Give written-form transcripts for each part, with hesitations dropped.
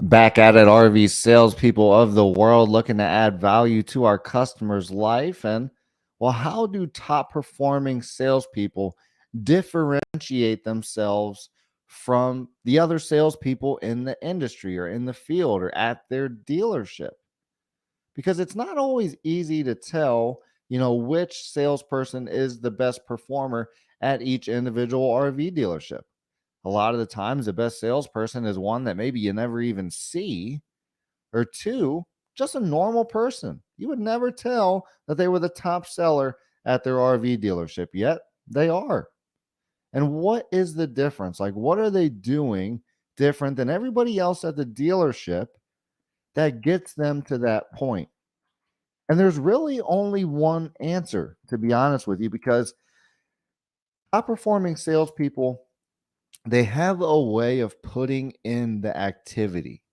Back at it, RV salespeople of the world looking to add value to our customers' life. And well, how do top performing salespeople differentiate themselves from the other salespeople in the industry or in the field or at their dealership? Because it's not always easy to tell, which salesperson is the best performer at each individual RV dealership. A lot of the times, the best salesperson is one that maybe you never even see, or two, just a normal person. You would never tell that they were the top seller at their RV dealership, yet they are. And what is the difference? Like, what are they doing different than everybody else at the dealership that gets them to that point? And there's really only one answer, to be honest with you, because top performing salespeople, they have a way of putting in the activity.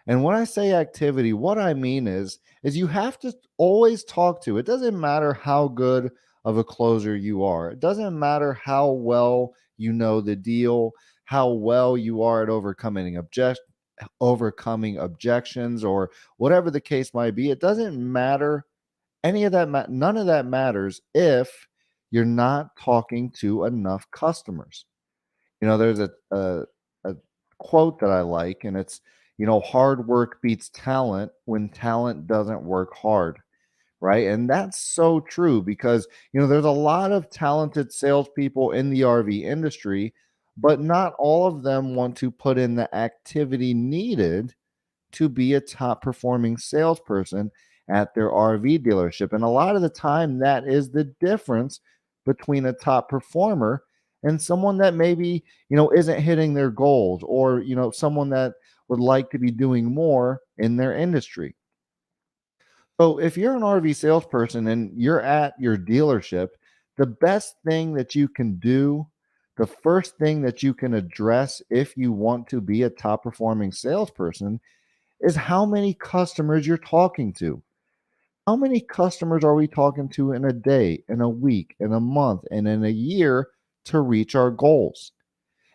And when I say activity, what I mean is you have to always talk to. It doesn't matter how good of a closer you are. It doesn't matter how well you know the deal, how well you are at overcoming objections or whatever the case might be. It doesn't matter. None of that matters if you're not talking to enough customers. There's a quote that I like, and it's, hard work beats talent when talent doesn't work hard, right? And that's so true because, there's a lot of talented salespeople in the RV industry, but not all of them want to put in the activity needed to be a top performing salesperson at their RV dealership. And a lot of the time, that is the difference between a top performer and someone that maybe, isn't hitting their goals, or, someone that would like to be doing more in their industry. So if you're an RV salesperson and you're at your dealership, the best thing that you can do, the first thing that you can address if you want to be a top performing salesperson, is how many customers you're talking to. How many customers are we talking to in a day, in a week, in a month, and in a year to reach our goals?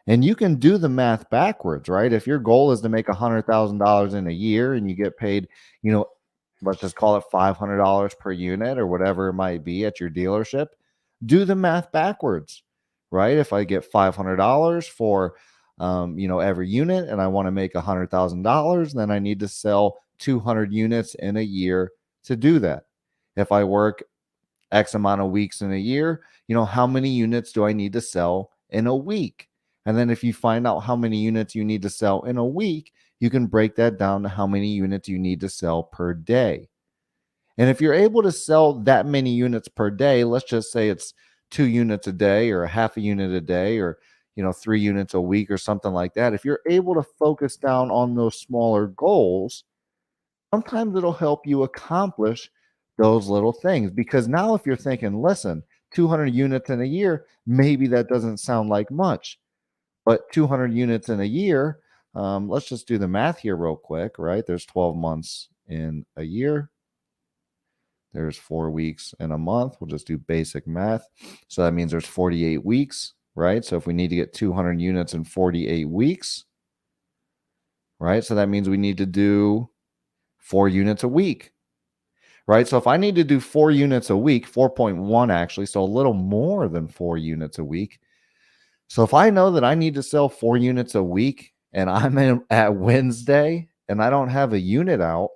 And you can do the math backwards, right? If your goal is to make $100,000 in a year and you get paid, you know, let's just call it $500 per unit or whatever it might be at your dealership, do the math backwards, right? If I get $500 for, every unit, and I want to make $100,000, then I need to sell 200 units in a year to do that. If I work X amount of weeks in a year, how many units do I need to sell in a week? And then if you find out how many units you need to sell in a week, you can break that down to how many units you need to sell per day. And if you're able to sell that many units per day, let's just say it's 2 units a day or a half a unit a day, or 3 units a week or something like that. If you're able to focus down on those smaller goals, sometimes it'll help you accomplish those little things. Because now, if you're thinking, listen, 200 units in a year, maybe that doesn't sound like much, but 200 units in a year, let's just do the math here real quick, right? There's 12 months in a year. There's 4 weeks in a month. We'll just do basic math. So that means there's 48 weeks, right? So if we need to get 200 units in 48 weeks, right? So that means we need to do 4 units a week, right? So if I need to do 4 units a week, 4.1 actually, so a little more than 4 units a week. So if I know that I need to sell 4 units a week and at Wednesday and I don't have a unit out,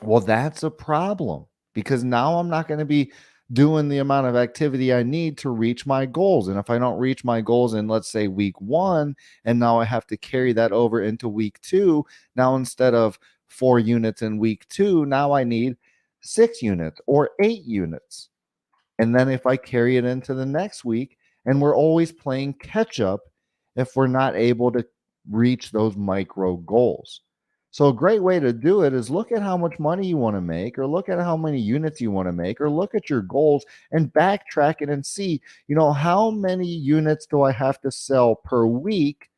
well, that's a problem, because now I'm not going to be doing the amount of activity I need to reach my goals. And if I don't reach my goals in, let's say, week one, and now I have to carry that over into week two, now instead of 4 units in week two, now I need 6 units or 8 units. And then if I carry it into the next week, and we're always playing catch up if we're not able to reach those micro goals. So a great way to do it is look at how much money you want to make, or look at how many units you want to make, or look at your goals and backtrack it and see, how many units do I have to sell per week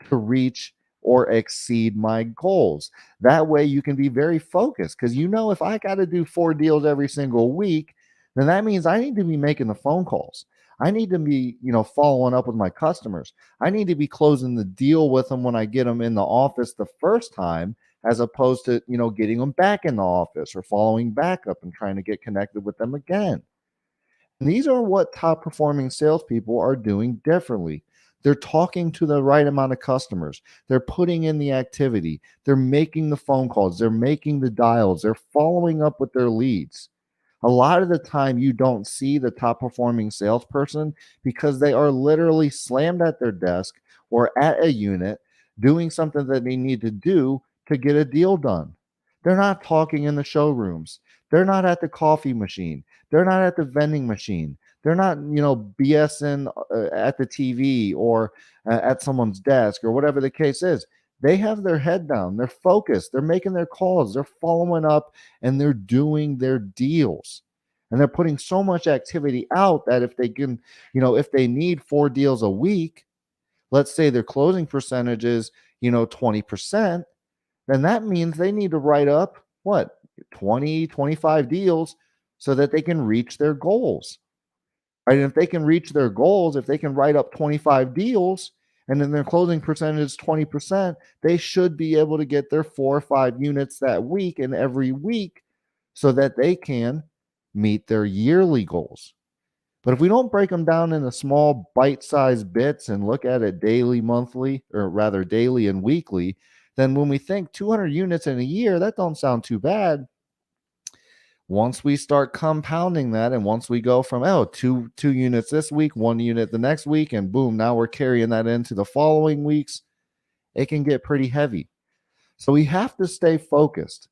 to reach or exceed my goals. That way you can be very focused, because if I got to do 4 deals every single week, then that means I need to be making the phone calls. I need to be, following up with my customers. I need to be closing the deal with them when I get them in the office the first time, as opposed to, getting them back in the office or following back up and trying to get connected with them again. And these are what top performing salespeople are doing differently. They're talking to the right amount of customers. They're putting in the activity. They're making the phone calls. They're making the dials. They're following up with their leads. A lot of the time, you don't see the top performing salesperson because they are literally slammed at their desk or at a unit doing something that they need to do to get a deal done. They're not talking in the showrooms. They're not at the coffee machine. They're not at the vending machine. They're not, BSing at the TV or at someone's desk or whatever the case is. They have their head down. They're focused. They're making their calls. They're following up and they're doing their deals. And they're putting so much activity out that if they can, if they need 4 deals a week, let's say their closing percentage is, 20%, then that means they need to write up what, 20, 25 deals so that they can reach their goals. Right. And if they can reach their goals, if they can write up 25 deals and then their closing percentage is 20%, they should be able to get their 4 or 5 units that week and every week so that they can meet their yearly goals. But if we don't break them down into small bite-sized bits and look at it daily, monthly, or rather daily and weekly, then when we think 200 units in a year, that don't sound too bad. Once we start compounding that, and once we go from two units this week, 1 unit the next week, and boom, now we're carrying that into the following weeks, it can get pretty heavy. So we have to stay focused.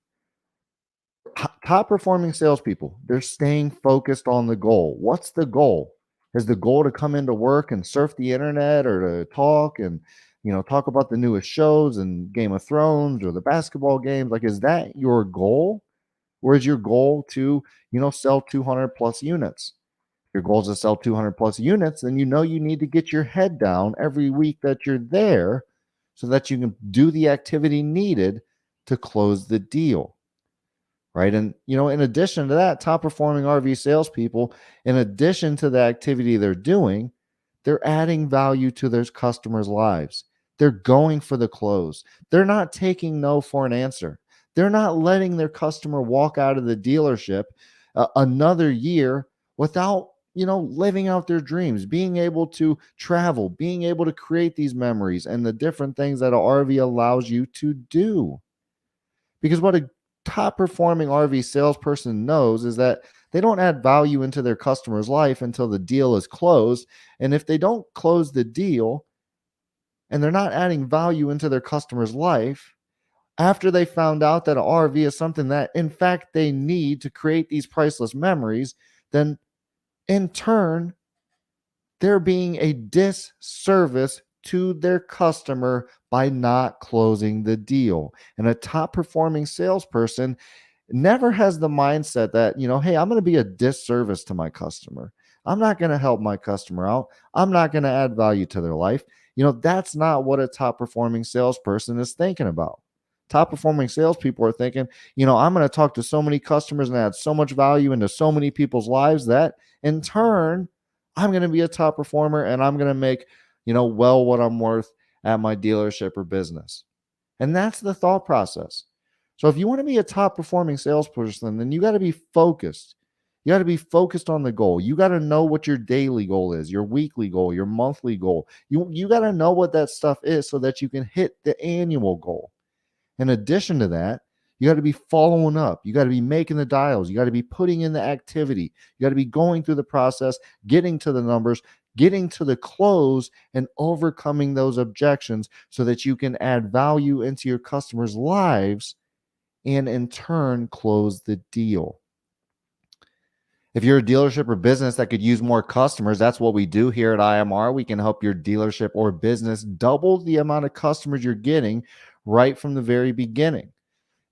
Top performing salespeople, they're staying focused on the goal. What's the goal? Is the goal to come into work and surf the internet, or to talk and talk about the newest shows and Game of Thrones or the basketball games? Like, is that your goal? Or is your goal to, sell 200 plus units? If your goal is to sell 200 plus units, then you need to get your head down every week that you're there so that you can do the activity needed to close the deal. Right. And, in addition to that, top performing RV salespeople, in addition to the activity they're doing, they're adding value to their customers' lives. They're going for the close. They're not taking no for an answer. They're not letting their customer walk out of the dealership another year without, living out their dreams, being able to travel, being able to create these memories and the different things that an RV allows you to do. Because what a top performing RV salesperson knows is that they don't add value into their customer's life until the deal is closed. And if they don't close the deal and they're not adding value into their customer's life, after they found out that an RV is something that, in fact, they need to create these priceless memories, then in turn, they're being a disservice to their customer by not closing the deal. And a top performing salesperson never has the mindset that, hey, I'm going to be a disservice to my customer. I'm not going to help my customer out. I'm not going to add value to their life. That's not what a top performing salesperson is thinking about. Top performing salespeople are thinking, I'm going to talk to so many customers and add so much value into so many people's lives that in turn, I'm going to be a top performer and I'm going to make, well, what I'm worth at my dealership or business. And that's the thought process. So if you want to be a top performing salesperson, then you got to be focused. You got to be focused on the goal. You got to know what your daily goal is, your weekly goal, your monthly goal. You got to know what that stuff is so that you can hit the annual goal. In addition to that, you got to be following up. You got to be making the dials. You got to be putting in the activity. You got to be going through the process, getting to the numbers, getting to the close, and overcoming those objections so that you can add value into your customers' lives and in turn close the deal. If you're a dealership or business that could use more customers, that's what we do here at IMR. We can help your dealership or business double the amount of customers you're getting right from the very beginning.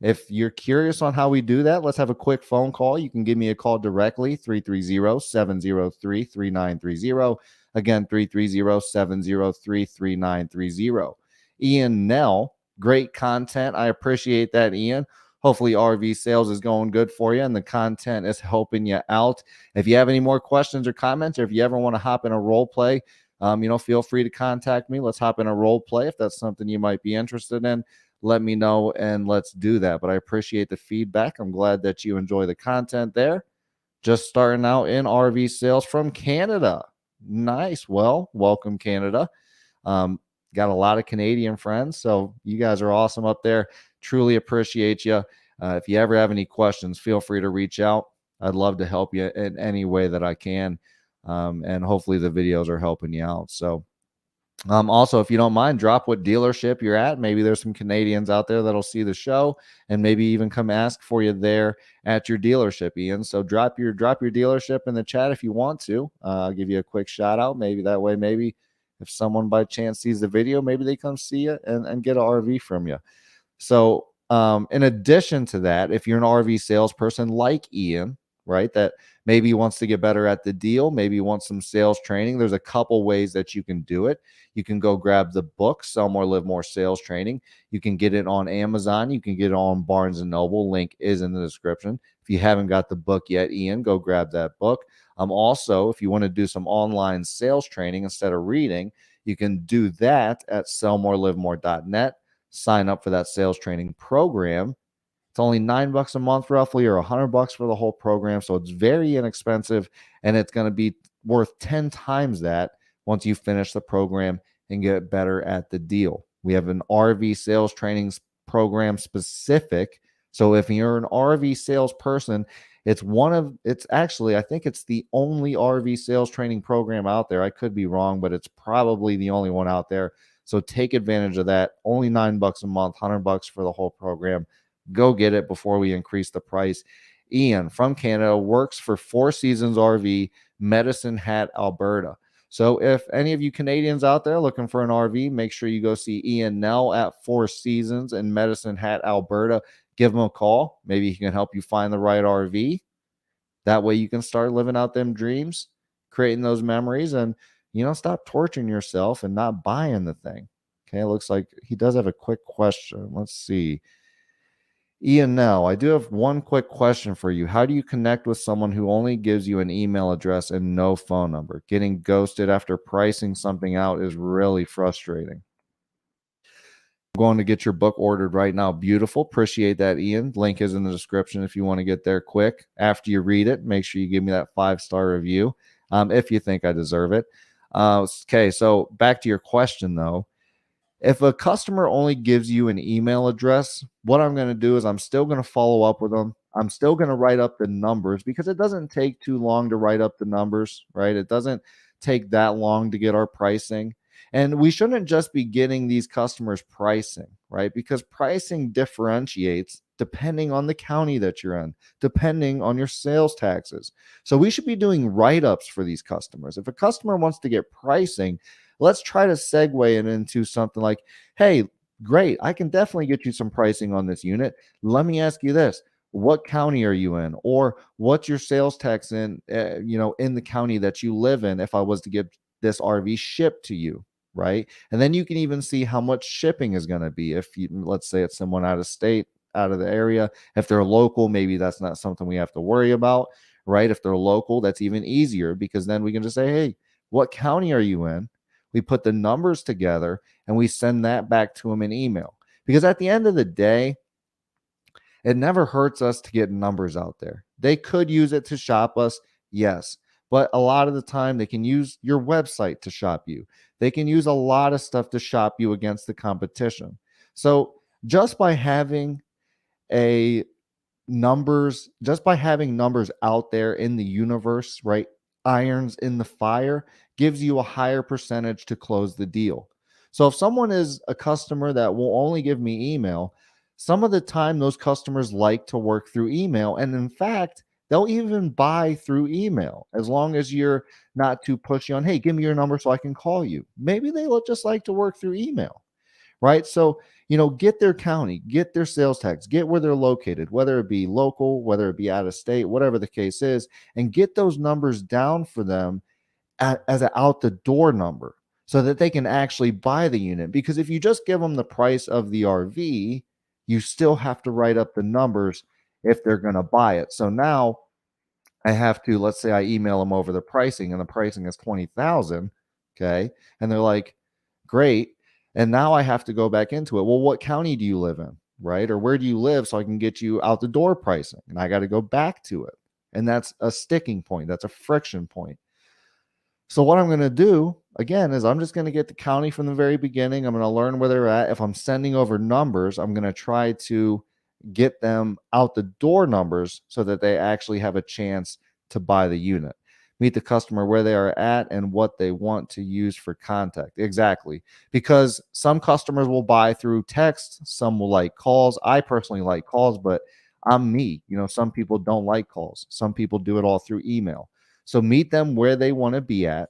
If you're curious on how we do that, let's have a quick phone call. You can give me a call directly, 330-703-3930. Again, 330-703-3930. Ian Nell, great content. I appreciate that, Ian. hopefully RV sales is going good for you and the content is helping you out. If you have any more questions or comments, or if you ever want to hop in a role play, feel free to contact me. Let's hop in a role play if that's something you might be interested in. Let me know and let's do that. But I appreciate the feedback. I'm glad that you enjoy the content there. Just starting out in RV sales from Canada. Nice. Well, welcome, Canada. Um, got a lot of Canadian friends, so you guys are awesome up there. Truly appreciate you. If you ever have any questions, feel free to reach out. I'd love to help you in any way that I can. And hopefully the videos are helping you out. So, also, if you don't mind, drop what dealership you're at. Maybe there's some Canadians out there that'll see the show and maybe even come ask for you there at your dealership, Ian. So drop your dealership in the chat if you want to. I'll give you a quick shout out. Maybe that way, maybe if someone by chance sees the video, maybe they come see you and get an RV from you. So, in addition to that, if you're an RV salesperson like Ian, right, that maybe wants to get better at the deal, maybe wants some sales training, there's a couple ways that you can do it. You can go grab the book, Sell More, Live More Sales Training. You can get it on Amazon. You can get it on Barnes and Noble. Link is in the description. If you haven't got the book yet, Ian, go grab that book. Also, if you want to do some online sales training instead of reading, you can do that at sellmorelivemore.net. Sign up for that sales training program. It's only $9 a month, roughly, or $100 for the whole program. So it's very inexpensive, and it's going to be worth 10 times that once you finish the program and get better at the deal. We have an RV sales training program specific. So if you're an RV salesperson, it's actually, I think it's the only RV sales training program out there. I could be wrong, but it's probably the only one out there. So take advantage of that. Only $9 a month, $100 for the whole program. Go get it before we increase the price. Ian from Canada works for Four Seasons RV, Medicine Hat, Alberta. So if any of you Canadians out there looking for an RV, make sure you go see Ian Nell at Four Seasons in Medicine Hat, Alberta. Give him a call. Maybe he can help you find the right RV. That way you can start living out them dreams, creating those memories, and stop torturing yourself and not buying the thing. Okay, it looks like he does have a quick question. Let's see. Ian, now I do have one quick question for you. How do you connect with someone who only gives you an email address and no phone number? Getting ghosted after pricing something out is really frustrating. I'm going to get your book ordered right now. Beautiful. Appreciate that, Ian. Link is in the description if you want to get there quick. After you read it, make sure you give me that 5-star review if you think I deserve it. Okay, so back to your question, though. If a customer only gives you an email address, what I'm going to do is I'm still going to follow up with them. I'm still going to write up the numbers because it doesn't take too long to write up the numbers, right? It doesn't take that long to get our pricing. And we shouldn't just be getting these customers pricing, right? Because pricing differentiates depending on the county that you're in, depending on your sales taxes. So we should be doing write ups for these customers. If a customer wants to get pricing, let's try to segue it into something like, hey, great, I can definitely get you some pricing on this unit. Let me ask you this. What county are you in? Or what's your sales tax in the county that you live in if I was to get this RV shipped to you, right? And then you can even see how much shipping is going to be. If you, let's say it's someone out of state, out of the area. If they're local, maybe that's not something we have to worry about, right? If they're local, that's even easier because then we can just say, hey, what county are you in? We put the numbers together and we send that back to them in email. Because at the end of the day, it never hurts us to get numbers out there. They could use it to shop us, yes. But a lot of the time, they can use your website to shop you. They can use a lot of stuff to shop you against the competition. So just by having a just by having numbers out there in the universe, right? Irons in the fire gives you a higher percentage to close the deal. So if someone is a customer that will only give me email, some of the time those customers like to work through email. And in fact, they'll even buy through email as long as you're not too pushy on, hey, give me your number so I can call you. Maybe they will just like to work through email, right? So, get their county, get their sales tax, get where they're located, whether it be local, whether it be out of state, whatever the case is, and get those numbers down for them as an out the door number so that they can actually buy the unit. Because if you just give them the price of the RV, you still have to write up the numbers if they're going to buy it. So now I have to, let's say I email them over the pricing and the pricing is 20,000. Okay. And they're like, great. And now I have to go back into it. Well, what county do you live in? Right. Or where do you live so I can get you out the door pricing? And I got to go back to it. And that's a sticking point. That's a friction point. So what I'm going to do again is I'm just going to get the county from the very beginning. I'm going to learn where they're at. If I'm sending over numbers, I'm going to try to get them out the door numbers so that they actually have a chance to buy the unit. Meet the customer where they are at and what they want to use for contact. Exactly. Because some customers will buy through text, some will like calls. I personally like calls, but I'm me. Some people don't like calls. Some people do it all through email. So meet them where they want to be at,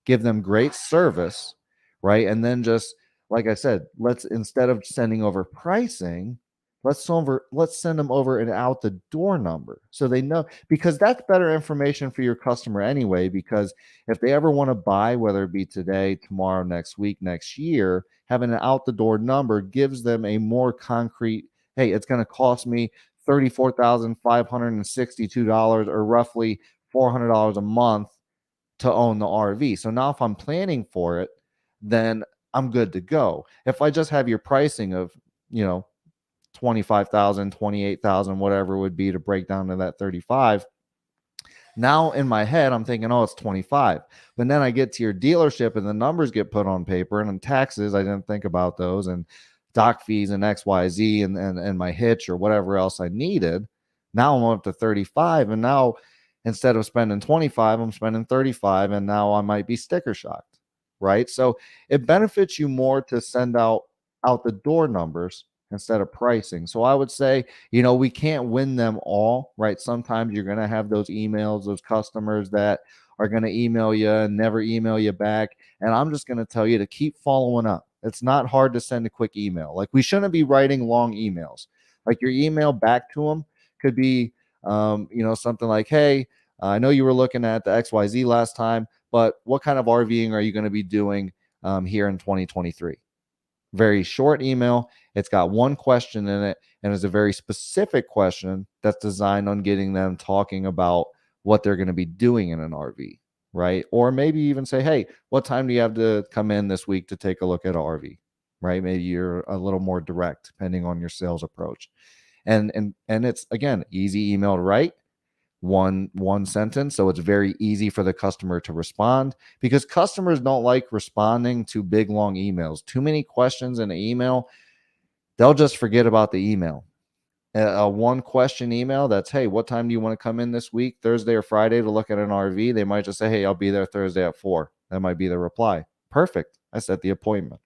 give them great service, right? And then just like I said, let's instead of sending over pricing, let's send them over an out the door number so they know, because that's better information for your customer anyway, because if they ever want to buy, whether it be today, tomorrow, next week, next year, having an out the door number gives them a more concrete, hey, it's going to cost me $34,562 or roughly $400 a month to own the RV. So now if I'm planning for it, then I'm good to go. If I just have your pricing of, you know, 25,000, 28,000, whatever it would be to break down to that 35, now in my head I'm thinking, oh, it's 25. But then I get to your dealership and the numbers get put on paper, and in taxes I didn't think about those, and doc fees and XYZ and my hitch or whatever else I needed. Now I'm up to 35, and now instead of spending 25, I'm spending 35, and now I might be sticker shocked, right? So it benefits you more to send out the door numbers instead of pricing. So I would say, we can't win them all, right? Sometimes you're going to have those emails, those customers that are going to email you and never email you back. And I'm just going to tell you to keep following up. It's not hard to send a quick email. Like, we shouldn't be writing long emails. Like, your email back to them could be, something like, hey, I know you were looking at the XYZ last time, but what kind of RVing are you going to be doing here in 2023? Very short email. It's got one question in it, and it's a very specific question that's designed on getting them talking about what they're going to be doing in an RV, right? Or maybe even say, hey, what time do you have to come in this week to take a look at an RV, right? Maybe you're a little more direct depending on your sales approach. And it's, again, easy email to write, one sentence, so it's very easy for the customer to respond, because customers don't like responding to big long emails. Too many questions in an email, they'll just forget about the email. A one question email that's, hey, what time do you want to come in this week, Thursday or Friday, to look at an RV? They might just say, hey, I'll be there Thursday at 4. That might be the reply. Perfect, I set the appointment.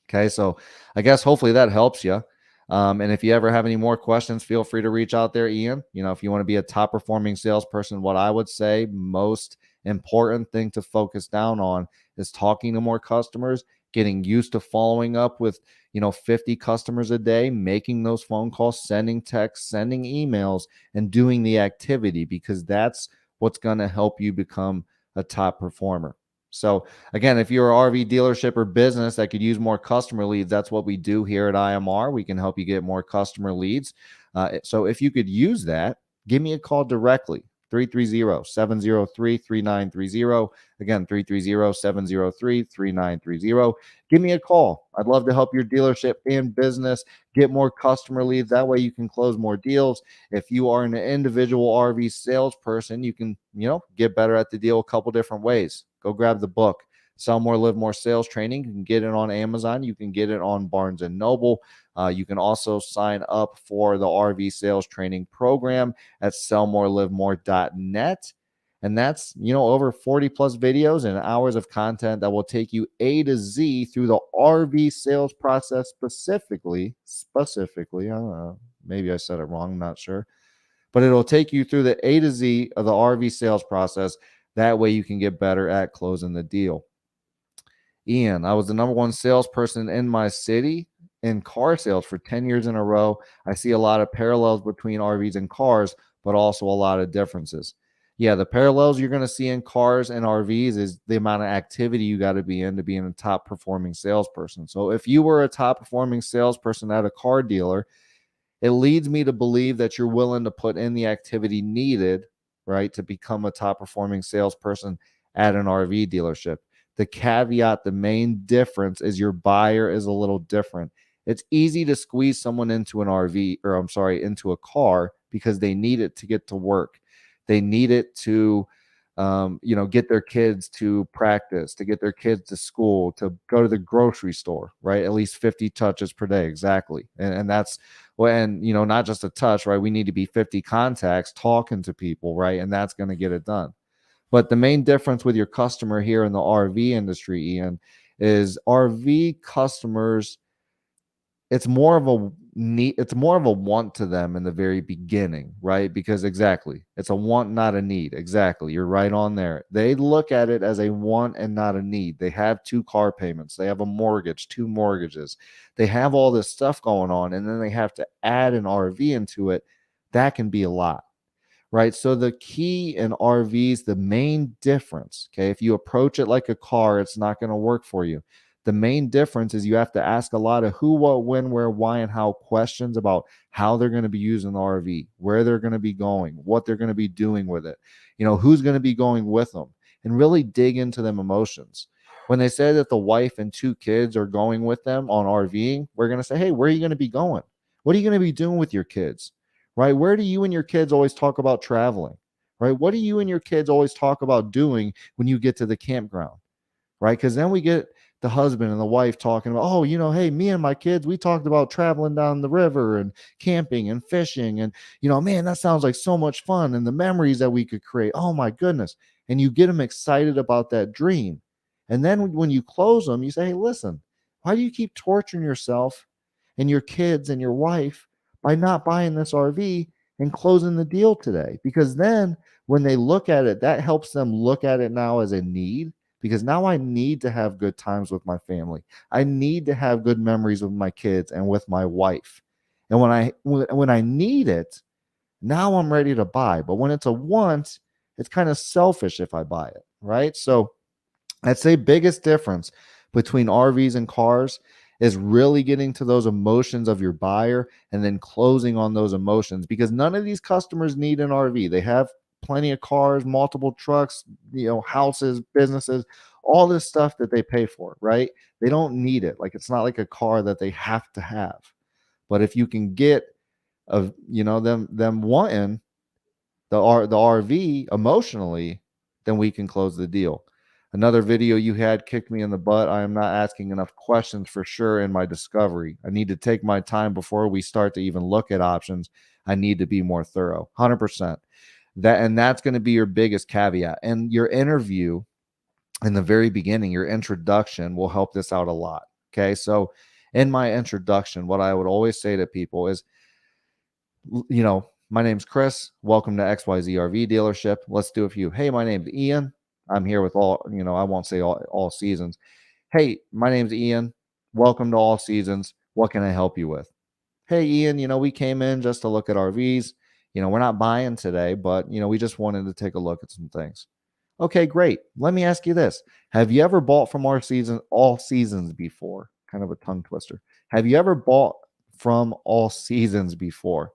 Okay, so I guess hopefully that helps you. And if you ever have any more questions, feel free to reach out there, Ian. If you want to be a top performing salesperson, what I would say most important thing to focus down on is talking to more customers, getting used to following up with, 50 customers a day, making those phone calls, sending texts, sending emails, and doing the activity, because that's what's going to help you become a top performer. So again, if you're an RV dealership or business that could use more customer leads, that's what we do here at IMR. We can help you get more customer leads. So if you could use that, give me a call directly, 330-703-3930. Again, 330-703-3930. Give me a call. I'd love to help your dealership and business get more customer leads. That way you can close more deals. If you are an individual RV salesperson, you can, get better at the deal a couple different ways. Go grab the book, Sell More, Live More Sales Training. You can get it on Amazon. You can get it on Barnes & Noble. You can also sign up for the RV sales training program at sellmorelivemore.net. And that's, over 40 plus videos and hours of content that will take you A to Z through the RV sales process specifically. I don't know, maybe I said it wrong, I'm not sure. But it'll take you through the A to Z of the RV sales process. That way you can get better at closing the deal. Ian, I was the number one salesperson in my city in car sales for 10 years in a row. I see a lot of parallels between RVs and cars, but also a lot of differences. Yeah, the parallels you're going to see in cars and RVs is the amount of activity you got to be in to be in a top performing salesperson. So if you were a top performing salesperson at a car dealer, it leads me to believe that you're willing to put in the activity needed, right, to become a top performing salesperson at an RV dealership. The caveat, the main difference is your buyer is a little different. It's easy to squeeze someone into an RV, or I'm sorry, into a car because they need it to get to work. They need it to get their kids to practice, to get their kids to school, to go to the grocery store, right? At least 50 touches per day. Exactly. And that's when, not just a touch, right? We need to be 50 contacts talking to people, right? And that's going to get it done. But the main difference with your customer here in the RV industry, Ian, is RV customers, it's more of a want to them in the very beginning, right? Because exactly, it's a want, not a need. Exactly, you're right on there. They look at it as a want and not a need. They have two car payments, they have a mortgage, two mortgages, they have all this stuff going on, and then they have to add an RV into it. That can be a lot, right? So the key in RVs, the main difference, okay, if you approach it like a car, it's not going to work for you. The main difference is you have to ask a lot of who, what, when, where, why, and how questions about how they're going to be using the RV, where they're going to be going, what they're going to be doing with it, who's going to be going with them, and really dig into them emotions. When they say that the wife and two kids are going with them on RVing, we're going to say, hey, where are you going to be going? What are you going to be doing with your kids? Right? Where do you and your kids always talk about traveling? Right? What do you and your kids always talk about doing when you get to the campground? Right? Because then we get the husband and the wife talking about, oh, hey, me and my kids, we talked about traveling down the river and camping and fishing. And, man, that sounds like so much fun. And the memories that we could create. Oh, my goodness. And you get them excited about that dream. And then when you close them, you say, hey, listen, why do you keep torturing yourself and your kids and your wife by not buying this RV and closing the deal today? Because then when they look at it, that helps them look at it now as a need, because now I need to have good times with my family. I need to have good memories with my kids and with my wife. And when I need it, now I'm ready to buy. But when it's a want, it's kind of selfish if I buy it, right? So I'd say biggest difference between RVs and cars is really getting to those emotions of your buyer and then closing on those emotions, because none of these customers need an RV. They have plenty of cars, multiple trucks, houses, businesses, all this stuff that they pay for, right? They don't need it. Like, it's not like a car that they have to have. But if you can get of, them wanting the RV emotionally, then we can close the deal. Another video you had kicked me in the butt. I am not asking enough questions for sure in my discovery. I need to take my time before we start to even look at options. I need to be more thorough. 100%. That's going to be your biggest caveat. And your interview in the very beginning, your introduction will help this out a lot. Okay? So in my introduction, what I would always say to people is, my name's Chris. Welcome to XYZ RV dealership. Let's do a few. Hey, my name's Ian. I'm here with I won't say all seasons. Hey, my name's Ian. Welcome to All Seasons. What can I help you with? Hey, Ian, we came in just to look at RVs. We're not buying today, but, we just wanted to take a look at some things. Okay, great. Let me ask you this. Have you ever bought from All Seasons before? Kind of a tongue twister. Have you ever bought from All Seasons before?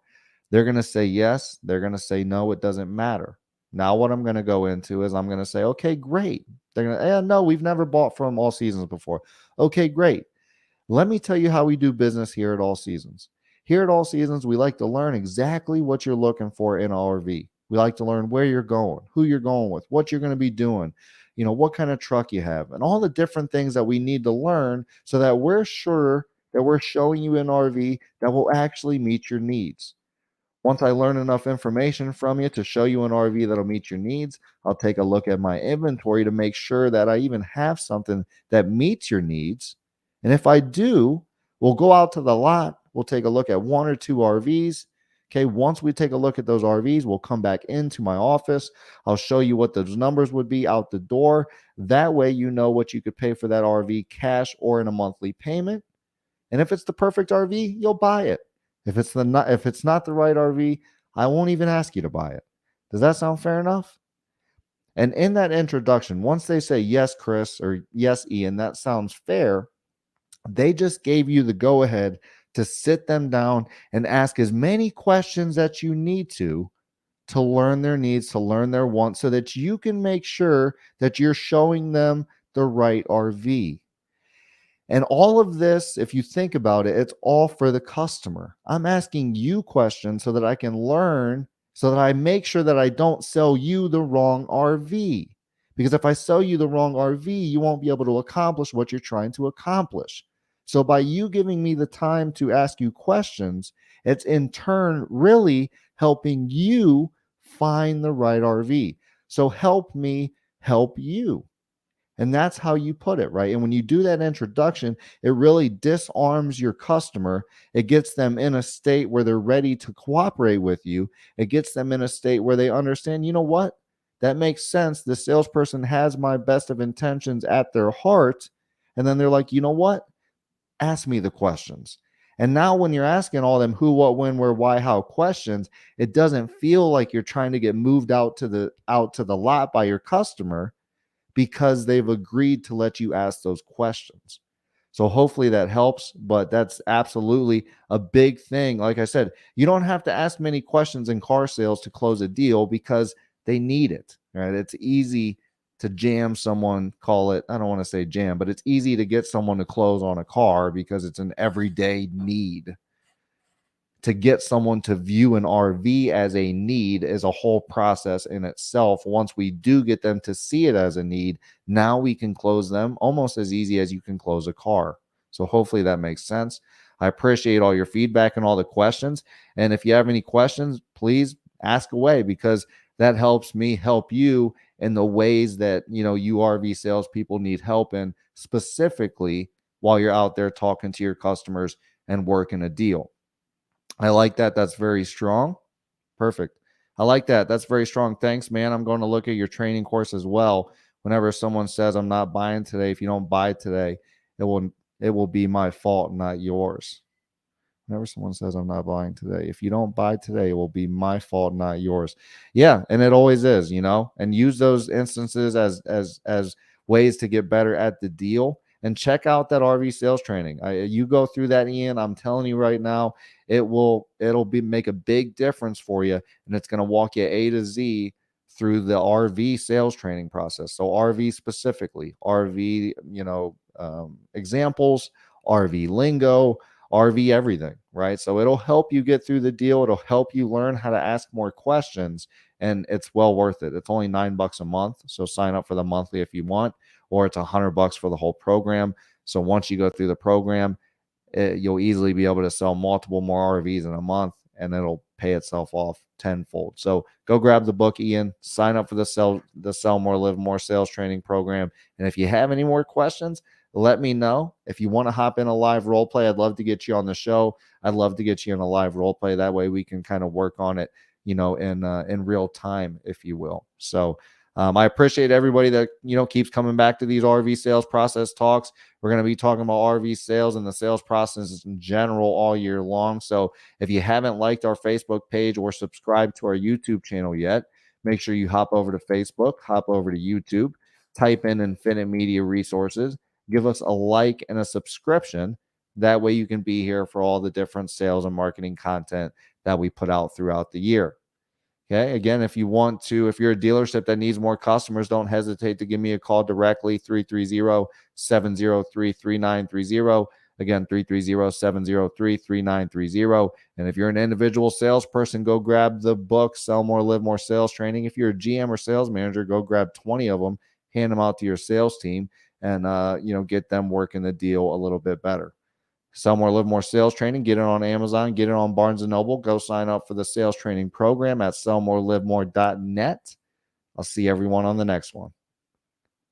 They're going to say yes. They're going to say no, it doesn't matter. Now, what I'm going to go into is I'm going to say, okay, great. They're going to, no, we've never bought from All Seasons before. Okay, great. Let me tell you how we do business here at All Seasons. Here at All Seasons, we like to learn exactly what you're looking for in an RV. We like to learn where you're going, who you're going with, what you're going to be doing, what kind of truck you have, and all the different things that we need to learn so that we're sure that we're showing you an RV that will actually meet your needs. Once I learn enough information from you to show you an RV that'll meet your needs, I'll take a look at my inventory to make sure that I even have something that meets your needs. And if I do, we'll go out to the lot. We'll take a look at one or two RVs. Okay, once we take a look at those RVs, we'll come back into my office. I'll show you what those numbers would be out the door. That way, you know what you could pay for that RV cash or in a monthly payment. And if it's the perfect RV, you'll buy it. If it's not the right RV, I won't even ask you to buy it. Does that sound fair enough? And in that introduction, once they say, yes, Chris, or yes, Ian, that sounds fair, they just gave you the go ahead to sit them down and ask as many questions that you need to learn their needs, to learn their wants, so that you can make sure that you're showing them the right RV. And all of this, if you think about it, it's all for the customer. I'm asking you questions so that I can learn, so that I make sure that I don't sell you the wrong RV. Because if I sell you the wrong RV, you won't be able to accomplish what you're trying to accomplish. So by you giving me the time to ask you questions, it's in turn really helping you find the right RV. So help me help you. And that's how you put it, right? And when you do that introduction, it really disarms your customer. It gets them in a state where they're ready to cooperate with you. It gets them in a state where they understand, you know what? That makes sense. The salesperson has my best of intentions at their heart. And then they're like, you know what? Ask me the questions. And now when you're asking all them who, what, when, where, why, how questions, it doesn't feel like you're trying to get moved out to the lot by your customer, because they've agreed to let you ask those questions. So hopefully that helps, but that's absolutely a big thing. Like I said, you don't have to ask many questions in car sales to close a deal because they need it, right? It's easy to jam someone, call it, I don't want to say jam, but it's easy to get someone to close on a car because it's an everyday need. To get someone to view an RV as a need is a whole process in itself. Once we do get them to see it as a need, now we can close them almost as easy as you can close a car. So hopefully that makes sense. I appreciate all your feedback and all the questions. And if you have any questions, please ask away, because that helps me help you in the ways that you RV salespeople need help in, specifically while you're out there talking to your customers and working a deal. I like that. That's very strong. Perfect. I like that. That's very strong. Thanks, man. I'm going to look at your training course as well. Whenever someone says I'm not buying today, if you don't buy today, it will be my fault, not yours. Whenever someone says I'm not buying today, if you don't buy today, it will be my fault, not yours. Yeah, and it always is, and use those instances as ways to get better at the deal. And check out that RV sales training. You go through that, Ian. I'm telling you right now, it'll make a big difference for you, and it's going to walk you A to Z through the RV sales training process. So RV specifically, RV, examples, RV lingo, RV everything, right? So it'll help you get through the deal. It'll help you learn how to ask more questions, and it's well worth it. It's only $9 a month. So sign up for the monthly if you want, or it's $100 for the whole program. So once you go through the program, you'll easily be able to sell multiple more RVs in a month, and it'll pay itself off tenfold. So go grab the book, Ian. Sign up for the Sell More, Live More sales training program. And if you have any more questions, let me know. If you want to hop in a live role play, I'd love to get you on the show. I'd love to get you in a live role play. That way we can kind of work on it, in real time, if you will. So I appreciate everybody that, keeps coming back to these RV sales process talks. We're going to be talking about RV sales and the sales process in general all year long. So if you haven't liked our Facebook page or subscribed to our YouTube channel yet, make sure you hop over to Facebook, hop over to YouTube, type in Infinite Media Resources, give us a like and a subscription. That way you can be here for all the different sales and marketing content that we put out throughout the year. Okay. Again, if you're a dealership that needs more customers, don't hesitate to give me a call directly, 330-703-3930. Again, 330-703-3930. And if you're an individual salesperson, go grab the book, Sell More, Live More Sales Training. If you're a GM or sales manager, go grab 20 of them, hand them out to your sales team, and get them working the deal a little bit better. Sell More, Live More sales training. Get it on Amazon. Get it on Barnes & Noble. Go sign up for the sales training program at sellmorelivemore.net. I'll see everyone on the next one.